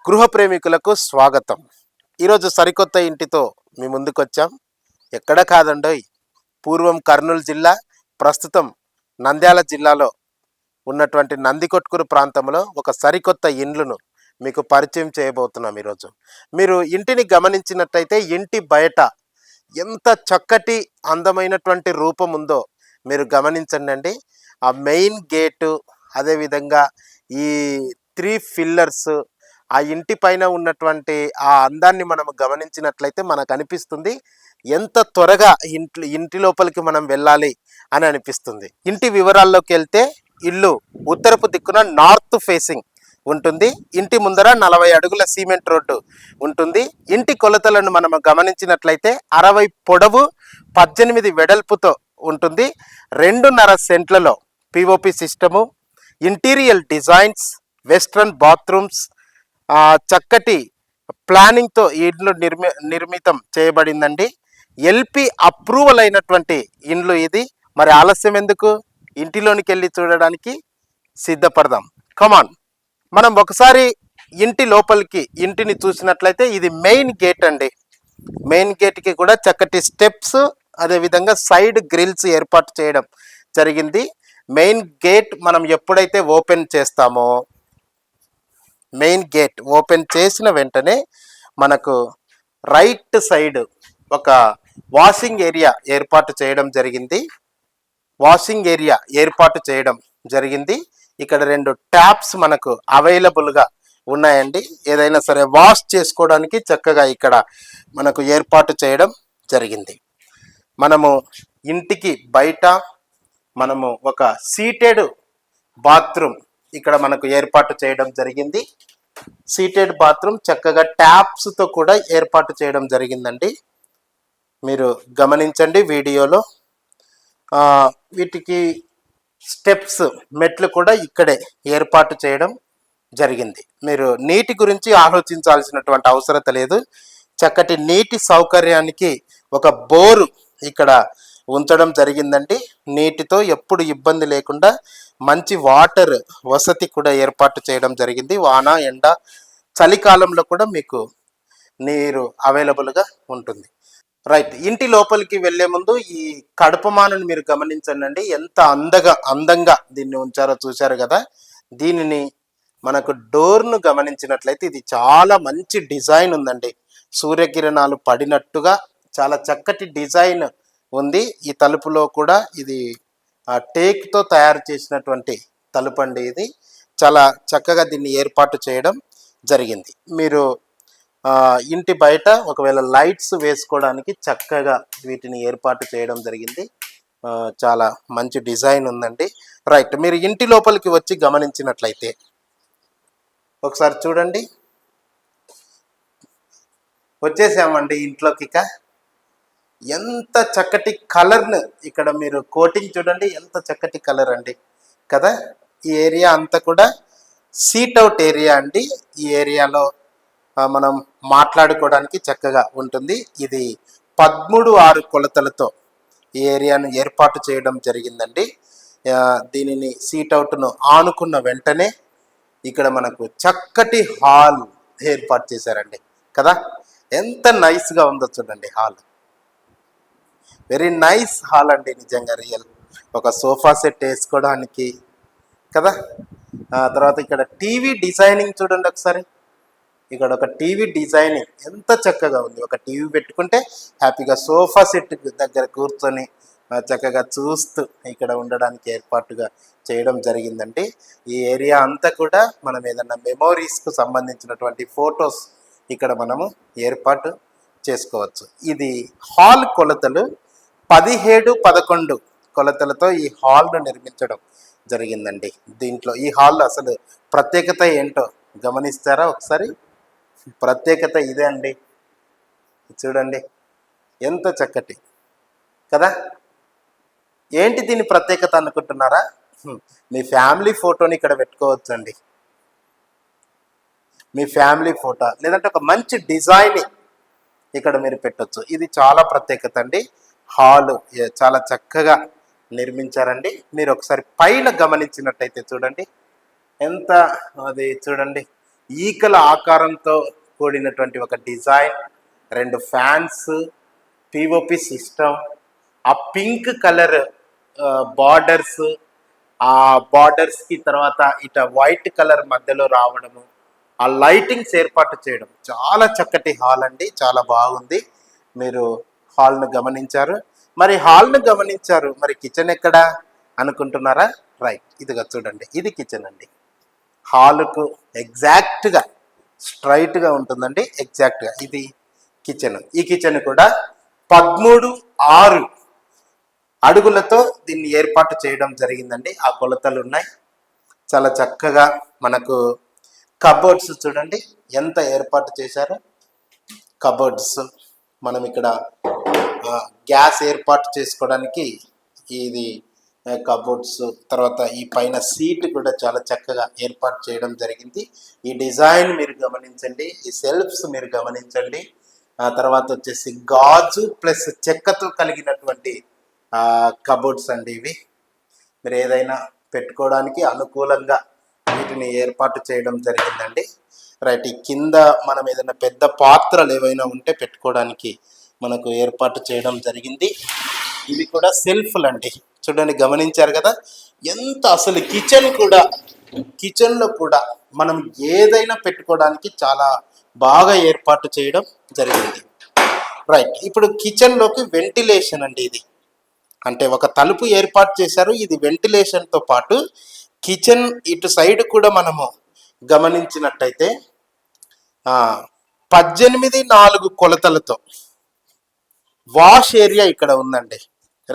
గృహ ప్రేమికులకు స్వాగతం. ఈరోజు సరికొత్త ఇంటితో మీ ముందుకొచ్చాం. ఎక్కడ కాదండోయ్, పూర్వం కర్నూలు జిల్లా, ప్రస్తుతం నంద్యాల జిల్లాలో ఉన్నటువంటి నందికొట్కూరు ప్రాంతంలో ఒక సరికొత్త ఇండ్లను మీకు పరిచయం చేయబోతున్నాం. ఈరోజు మీరు ఇంటిని గమనించినట్టయితే ఇంటి బయట ఎంత చక్కటి అందమైనటువంటి రూపం ఉందో మీరు గమనించండి. ఆ మెయిన్ గేటు, అదేవిధంగా ఈ 3 పిల్లర్స్, ఆ ఇంటి పైన ఉన్నటువంటి ఆ అందాన్ని మనం గమనించినట్లయితే మనకు అనిపిస్తుంది ఎంత త్వరగా ఇంటి లోపలికి మనం వెళ్ళాలి అని అనిపిస్తుంది. ఇంటి వివరాల్లోకి వెళ్తే ఇల్లు ఉత్తరపు దిక్కున నార్త్ ఫేసింగ్ ఉంటుంది. ఇంటి ముందర 40 అడుగుల సిమెంట్ రోడ్డు ఉంటుంది. ఇంటి కొలతలను మనం గమనించినట్లయితే 60 పొడవు, 18 వెడల్పుతో ఉంటుంది. 2.5 సెంట్లలో POP system, interior designs, western bathrooms, చక్కటి ప్లానింగ్తో ఈ ఇండ్లు నిర్మితం చేయబడిందండి. ఎల్పి అప్రూవల్ అయినటువంటి ఇండ్లు ఇది. మరి ఆలస్యం ఎందుకు, ఇంటిలోనికి వెళ్ళి చూడడానికి సిద్ధపడదాం. కమాన్. మనం ఒకసారి ఇంటి లోపలికి ఇంటిని చూసినట్లయితే ఇది మెయిన్ గేట్ అండి. మెయిన్ గేట్కి కూడా చక్కటి స్టెప్స్, అదేవిధంగా సైడ్ గ్రిల్స్ ఏర్పాటు చేయడం జరిగింది. మెయిన్ గేట్ మనం ఎప్పుడైతే ఓపెన్ చేస్తామో, మెయిన్ గేట్ ఓపెన్ చేసిన వెంటనే మనకు రైట్ సైడ్ ఒక వాషింగ్ ఏరియా ఏర్పాటు చేయడం జరిగింది. ఇక్కడ 2 ట్యాప్స్ మనకు అవైలబుల్గా ఉన్నాయండి. ఏదైనా సరే వాష్ చేసుకోవడానికి చక్కగా ఇక్కడ మనకు ఏర్పాటు చేయడం జరిగింది. మనము ఇంటికి బయట మనము ఒక సీటెడ్ బాత్రూమ్ ఇక్కడ మనకు ఏర్పాటు చేయడం జరిగింది. సీటెడ్ బాత్రూమ్ చక్కగా ట్యాప్స్తో కూడా ఏర్పాటు చేయడం జరిగిందండి. మీరు గమనించండి వీడియోలో. వీటికి స్టెప్స్, మెట్లు కూడా ఇక్కడే ఏర్పాటు చేయడం జరిగింది. మీరు నీటి గురించి ఆలోచించాల్సినటువంటి అవసరం లేదు. చక్కటి నీటి సౌకర్యానికి ఒక బోరు ఇక్కడ ఉంచడం జరిగిందండి. నీటితో ఎప్పుడు ఇబ్బంది లేకుండా మంచి వాటర్ వసతి కూడా ఏర్పాటు చేయడం జరిగింది. వాన, ఎండ, చలికాలంలో కూడా మీకు నీరు అవైలబుల్గా ఉంటుంది. రైట్. ఇంటి లోపలికి వెళ్ళే ముందు ఈ కడపమానని మీరు గమనించండి. ఎంత అందంగా దీన్ని ఉంచారో చూశారు కదా. దీనిని మనకు డోర్ను గమనించినట్లయితే ఇది చాలా మంచి డిజైన్ ఉందండి. సూర్యకిరణాలు పడినట్టుగా చాలా చక్కటి డిజైన్ ఉంది. ఈ తలుపులో కూడా ఇది టేక్తో తయారు చేసినటువంటి తలుపు అండి. ఇది చాలా చక్కగా దీన్ని ఏర్పాటు చేయడం జరిగింది. మీరు ఇంటి బయట ఒకవేళ లైట్స్ వేసుకోవడానికి చక్కగా వీటిని ఏర్పాటు చేయడం జరిగింది. చాలా మంచి డిజైన్ ఉందండి. రైట్. మీరు ఇంటి లోపలికి వచ్చి గమనించినట్లయితే ఒకసారి చూడండి. వచ్చేసామండి ఇంట్లోకి. ఎంత చక్కటి కలర్ను ఇక్కడ మీరు కోటింగ్ చూడండి, ఎంత చక్కటి కలర్ అండి కదా. ఈ ఏరియా అంతా కూడా సీట్ అవుట్ ఏరియా అండి. ఈ ఏరియాలో మనం మాట్లాడుకోవడానికి చక్కగా ఉంటుంది. ఇది 13/6 కొలతలతో ఈ ఏరియాను ఏర్పాటు చేయడం జరిగిందండి. దీనిని సీట్ అవుట్ను ఆనుకున్న వెంటనే ఇక్కడ మనకు చక్కటి హాల్ ఏర్పాటు చేశారండి కదా. ఎంత నైస్గా ఉందో చూడండి హాల్. వెరీ నైస్ హాల్ అండి, నిజంగా రియల్. ఒక సోఫా సెట్ వేసుకోవడానికి కదా. తర్వాత ఇక్కడ టీవీ డిజైనింగ్ చూడండి ఒకసారి. ఇక్కడ ఒక టీవీ డిజైనింగ్ ఎంత చక్కగా ఉంది. ఒక టీవీ పెట్టుకుంటే హ్యాపీగా సోఫా సెట్ దగ్గర కూర్చొని చక్కగా చూస్తూ ఇక్కడ ఉండడానికి ఏర్పాటుగా చేయడం జరిగిందండి. ఈ ఏరియా అంతా కూడా మనం ఏదన్నా మెమోరీస్కు సంబంధించినటువంటి ఫొటోస్ ఇక్కడ మనము ఏర్పాటు చేసుకోవచ్చు. ఇది హాల్ కొలతలు 17-11 కొలతలతో ఈ హాల్ను నిర్మించడం జరిగిందండి. దీంట్లో ఈ హాల్ అసలు ప్రత్యేకత ఏంటో గమనిస్తారా ఒకసారి? ప్రత్యేకత ఇదే అండి. చూడండి ఎంత చక్కటి కదా. ఏంటి దీని ప్రత్యేకత అనుకుంటున్నారా? మీ ఫ్యామిలీ ఫోటోని ఇక్కడ పెట్టుకోవచ్చండి. మీ ఫ్యామిలీ ఫోటో లేదంటే ఒక మంచి డిజైన్ ఇక్కడ మీరు పెట్టవచ్చు. ఇది చాలా ప్రత్యేకత అండి. హాలు చాలా చక్కగా నిర్మించారండి. మీరు ఒకసారి పైన గమనించినట్టయితే చూడండి ఎంత, అది చూడండి ఈకల ఆకారంతో కూడినటువంటి ఒక డిజైన్, 2 ఫ్యాన్స్, పిఓపి సిస్టమ్, ఆ పింక్ కలర్ బార్డర్స్, ఆ బార్డర్స్కి తర్వాత ఇట వైట్ కలర్ మధ్యలో రావడము, ఆ లైటింగ్స్ ఏర్పాటు చేయడం, చాలా చక్కటి హాల్ అండి, చాలా బాగుంది. మీరు హాల్ను గమనించారు. మరి హాల్ను గమనించారు, మరి కిచెన్ ఎక్కడా అనుకుంటున్నారా? రైట్, ఇదిగా చూడండి, ఇది కిచెన్ అండి. హాలుకు ఎగ్జాక్ట్గా స్ట్రైట్గా ఉంటుందండి, ఎగ్జాక్ట్గా ఇది కిచెన్. ఈ కిచెన్ కూడా 13.6 అడుగులతో దీన్ని ఏర్పాటు చేయడం జరిగిందండి. ఆ కొలతలు ఉన్నాయి. చాలా చక్కగా మనకు కబోర్డ్స్ చూడండి ఎంత ఏర్పాటు చేశారో. కబోర్డ్స్ మనం ఇక్కడ గ్యాస్ ఏర్పాటు చేసుకోవడానికి ఇది కబోర్డ్స్, తర్వాత ఈ పైన సీట్ కూడా చాలా చక్కగా ఏర్పాటు చేయడం జరిగింది. ఈ డిజైన్ మీరు గమనించండి, ఈ సెల్ఫ్స్ మీరు గమనించండి. ఆ తర్వాత వచ్చేసి గాజు ప్లస్ చెక్కతో కలిగినటువంటి కబోర్డ్స్ అండి ఇవి. మీరు ఏదైనా పెట్టుకోవడానికి అనుకూలంగా వీటిని ఏర్పాటు చేయడం జరిగిందండి. రైట్, ఈ కింద మనం ఏదైనా పెద్ద పాత్రలు ఏవైనా ఉంటే పెట్టుకోవడానికి మనకు ఏర్పాటు చేయడం జరిగింది. ఇవి కూడా సెల్ఫ్లు అండి, చూడండి, గమనించారు కదా ఎంత. అసలు కిచెన్లో కూడా మనం ఏదైనా పెట్టుకోవడానికి చాలా బాగా ఏర్పాటు చేయడం జరిగింది. రైట్, ఇప్పుడు కిచెన్లోకి వెంటిలేషన్ అండి ఇది. అంటే ఒక తలుపు ఏర్పాటు చేశారు. ఇది వెంటిలేషన్తో పాటు కిచెన్ ఇటు సైడ్ కూడా మనము గమనించినట్టయితే 18.4 కొలతలతో వాష్ ఏరియా ఇక్కడ ఉందండి.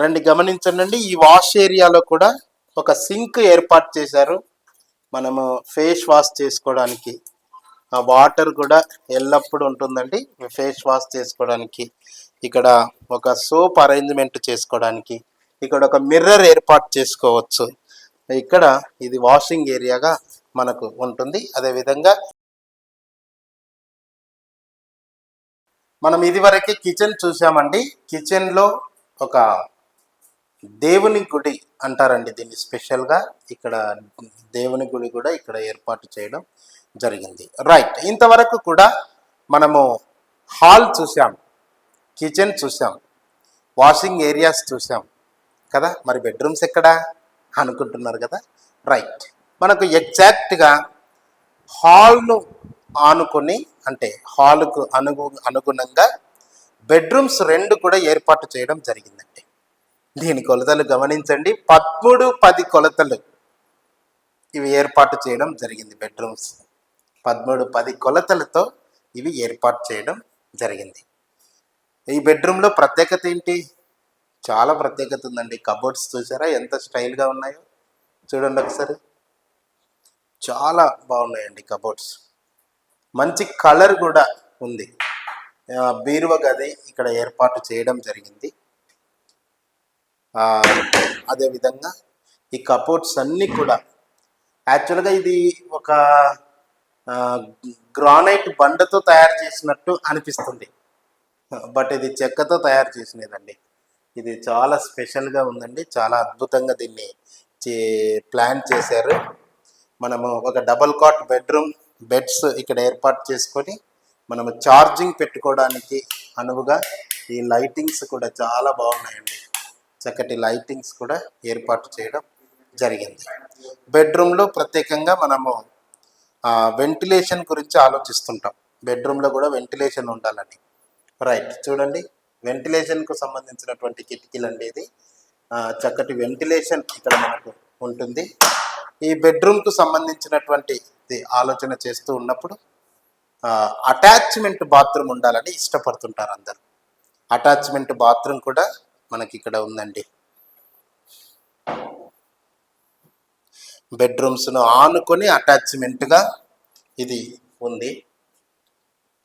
రండి గమనించండి, ఈ వాష్ ఏరియాలో కూడా ఒక సింక్ ఏర్పాటు చేశారు. మనము ఫేస్ వాష్ చేసుకోవడానికి ఆ వాటర్ కూడా ఎల్లప్పుడూ ఉంటుందండి. ఫేస్ వాష్ చేసుకోవడానికి ఇక్కడ ఒక సోప్ అరేంజ్మెంట్ చేసుకోవడానికి ఇక్కడ ఒక మిర్రర్ ఏర్పాటు చేసుకోవచ్చు. ఇక్కడ ఇది వాషింగ్ ఏరియాగా మనకు ఉంటుంది. అదేవిధంగా మనం ఇదివరకే కిచెన్ చూసామండి. కిచెన్లో ఒక దేవుని గుడి అంటారండి దీన్ని స్పెషల్గా. ఇక్కడ దేవుని గుడి కూడా ఇక్కడ ఏర్పాటు చేయడం జరిగింది. రైట్, ఇంతవరకు కూడా మనము హాల్ చూసాం, కిచెన్ చూసాం, వాషింగ్ ఏరియాస్ చూసాం కదా. మరి బెడ్రూమ్స్ ఎక్కడా అనుకుంటున్నారు కదా. రైట్, మనకు ఎగ్జాక్ట్గా హాల్ను ఆనుకొని, అంటే హాల్కు అనుగుణంగా బెడ్రూమ్స్ 2 కూడా ఏర్పాటు చేయడం జరిగిందండి. దీని కొలతలు గమనించండి, 13-10 కొలతలు ఇవి ఏర్పాటు చేయడం జరిగింది. బెడ్రూమ్స్ 13-10 కొలతలతో ఇవి ఏర్పాటు చేయడం జరిగింది. ఈ బెడ్రూమ్లో ప్రత్యేకత ఏంటి? చాలా ప్రత్యేకత ఉందండి. కబోర్డ్స్ చూసారా ఎంత స్టైల్గా ఉన్నాయో, చూడండి ఒకసారి. చాలా బాగున్నాయండి కబోర్డ్స్. మంచి కలర్ కూడా ఉంది. బీరువా గది ఇక్కడ ఏర్పాటు చేయడం జరిగింది. అదేవిధంగా ఈ కబోర్డ్స్ అన్నీ కూడా యాక్చువల్గా ఇది ఒక గ్రానైట్ బండతో తయారు చేసినట్టు అనిపిస్తుంది, బట్ ఇది చెక్కతో తయారు చేసినదండి. ఇది చాలా స్పెషల్గా ఉందండి, చాలా అద్భుతంగా దీన్ని ప్లాన్ చేశారు. మనము ఒక డబల్ కాట్ బెడ్స్ ఇక్కడ ఏర్పాటు చేసుకొని మనము ఛార్జింగ్ పెట్టుకోవడానికి అనువుగా ఈ లైటింగ్స్ కూడా చాలా బాగున్నాయండి. చక్కటి లైటింగ్స్ కూడా ఏర్పాటు చేయడం జరిగింది. బెడ్రూమ్లో ప్రత్యేకంగా మనము వెంటిలేషన్ గురించి ఆలోచిస్తుంటాం. బెడ్రూమ్లో కూడా వెంటిలేషన్ ఉండాలని. రైట్, చూడండి, వెంటిలేషన్కు సంబంధించినటువంటి కిటికీలు అండి ఇది. చక్కటి వెంటిలేషన్ ఇక్కడ మనకు ఉంటుంది. ఈ బెడ్రూమ్కు సంబంధించినటువంటి ఆలోచన చేస్తూ ఉన్నప్పుడు అటాచ్మెంట్ బాత్రూమ్ ఉండాలని ఇష్టపడుతుంటారు అందరు. అటాచ్మెంట్ బాత్రూమ్ కూడా మనకి ఇక్కడ ఉందండి. బెడ్రూమ్స్ను ఆనుకొని అటాచ్మెంట్గా ఇది ఉంది.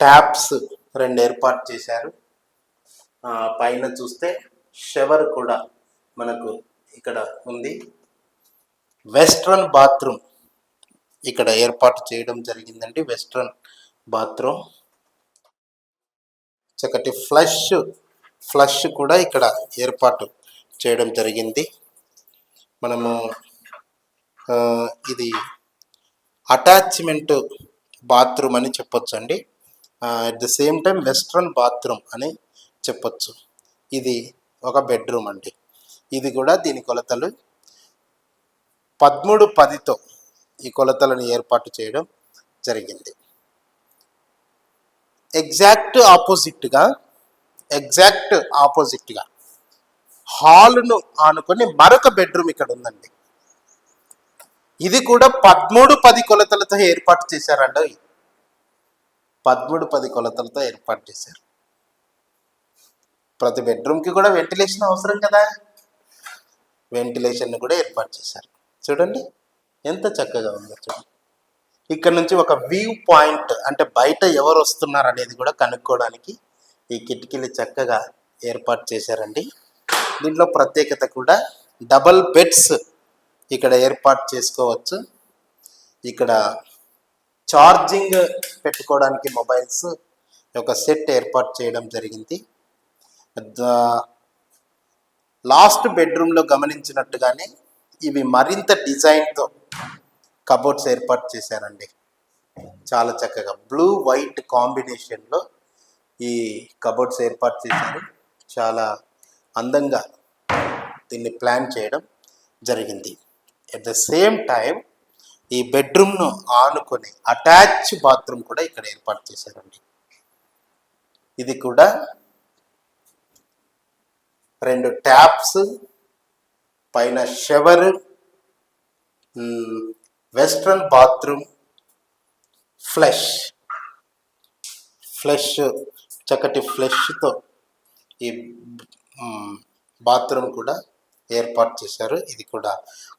ట్యాప్స్ 2 ఏర్పాటు చేశారు. పైన చూస్తే షవర్ కూడా మనకు ఇక్కడ ఉంది. వెస్ట్రన్ బాత్రూమ్ ఇక్కడ ఏర్పాటు చేయడం జరిగిందండి. వెస్ట్రన్ బాత్రూమ్, చక్కటి ఫ్లష్ కూడా ఇక్కడ ఏర్పాటు చేయడం జరిగింది. మనము ఇది అటాచ్మెంట్ బాత్రూమ్ అని చెప్పొచ్చు అండి. At the same time western bathroom అని చెప్పొచ్చు. ఇది ఒక బెడ్రూమ్ అండి. ఇది కూడా దీని కొలతలు 13:10తో ఈ కొలతలను ఏర్పాటు చేయడం జరిగింది. ఎగ్జాక్ట్ ఆపోజిట్గా హాల్ను ఆనుకొని మరొక బెడ్రూమ్ ఇక్కడ ఉందండి. ఇది కూడా 13:10 కొలతలతో ఏర్పాటు చేశారండి. 13:10 కొలతలతో ఏర్పాటు చేశారు. ప్రతి బెడ్రూమ్కి కూడా వెంటిలేషన్ అవసరం కదా, వెంటిలేషన్ కూడా ఏర్పాటు చేశారు. చూడండి ఎంత చక్కగా ఉందో చూడండి. ఇక్కడ నుంచి ఒక వ్యూ పాయింట్, అంటే బయట ఎవరు వస్తున్నారు అనేది కూడా కనుక్కోవడానికి ఈ కిటికీలు చక్కగా ఏర్పాటు చేశారండి. దీంట్లో ప్రత్యేకత కూడా డబల్ బెడ్స్ ఇక్కడ ఏర్పాటు చేసుకోవచ్చు. ఇక్కడ ఛార్జింగ్ పెట్టుకోవడానికి మొబైల్స్ ఒక సెట్ ఏర్పాటు చేయడం జరిగింది. లాస్ట్ బెడ్రూమ్లో గమనించినట్టుగానే ఇవి మరింత డిజైన్తో కబోర్డ్స్ ఏర్పాటు చేశారండి. చాలా చక్కగా బ్లూ వైట్ కాంబినేషన్లో ఈ కబోర్డ్స్ ఏర్పాటు చేశారు. చాలా అందంగా దీన్ని ప్లాన్ చేయడం జరిగింది. ఎట్ ద సేమ్ టైం ఈ బెడ్రూమ్ను ఆనుకొని అటాచ్ బాత్రూమ్ కూడా ఇక్కడ ఏర్పాటు చేశారండి. ఇది కూడా 2 ట్యాప్స్, పైన షవర్, వెస్ట్రన్ బాత్రూమ్, ఫ్లష్ చక్కటి ఫ్లష్తో ఈ బాత్రూమ్ కూడా ఏర్పాటు చేశారు. ఇది కూడా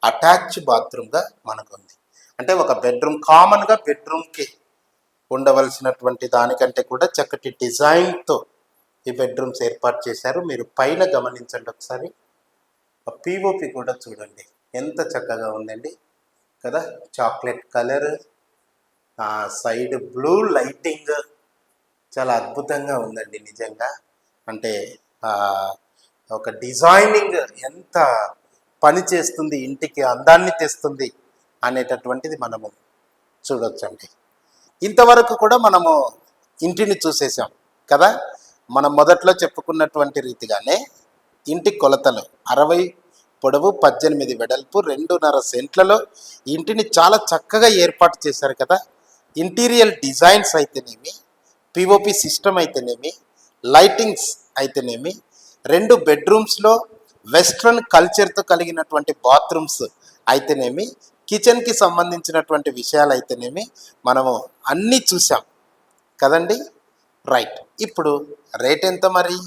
అటాచ్ బాత్రూమ్గా మనకు ఉంది. అంటే ఒక బెడ్రూమ్ కామన్గా బెడ్రూమ్కి ఉండవలసినటువంటి దానికంటే కూడా చక్కటి డిజైన్తో ఈ బెడ్రూమ్స్ ఏర్పాటు చేశారు. మీరు పైన గమనించండి ఒకసారి. పిఓపి కూడా చూడండి ఎంత చక్కగా ఉందండి కదా, chocolate colour, side blue lighting చాలా అద్భుతంగా ఉందండి నిజంగా. అంటే ఒక డిజైనింగ్ ఎంత పని చేస్తుంది, ఇంటికి అందాన్ని తెస్తుంది అనేటటువంటిది మనము చూడొచ్చండి. ఇంతవరకు కూడా మనము ఇంటిని చూసేసాం కదా. మనం మొదట్లో చెప్పుకున్నటువంటి రీతిగానే ఇంటి కొలతలు 60 పొడవు, 18 వెడల్పు, 2.5 సెంట్లలో ఇంటిని చాలా చక్కగా ఏర్పాటు చేశారు కదా. ఇంటీరియర్ డిజైన్స్ అయితేనేమి, పిఓపి సిస్టమ్ అయితేనేమి, లైటింగ్స్ అయితేనేమి, 2 బెడ్రూమ్స్లో వెస్ట్రన్ కల్చర్తో కలిగినటువంటి బాత్రూమ్స్ అయితేనేమి, కిచెన్కి సంబంధించినటువంటి విషయాలు అయితేనేమి మనము అన్నీ చూసాం కదండి. రైట్, ఇప్పుడు రేట్ ఎంత మరి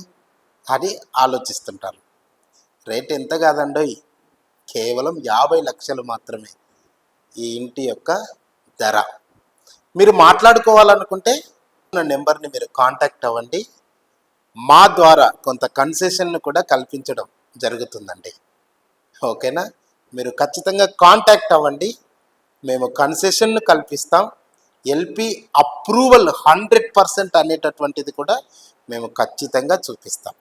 అని ఆలోచిస్తుంటారు. రేట్ ఎంత కాదండో, కేవలం 50 లక్షలు మాత్రమే ఈ ఇంటి యొక్క ధర. మీరు మాట్లాడుకోవాలనుకుంటే నా నెంబర్ని మీరు కాంటాక్ట్ అవ్వండి. మా ద్వారా కొంత కన్సెషన్ను కూడా కల్పించడం జరుగుతుందండి. ఓకేనా, మీరు ఖచ్చితంగా కాంటాక్ట్ అవ్వండి. మేము కన్సెషన్ను కల్పిస్తాం. ఎల్పి అప్రూవల్ 100% అనేటటువంటిది కూడా మేము ఖచ్చితంగా చూపిస్తాం.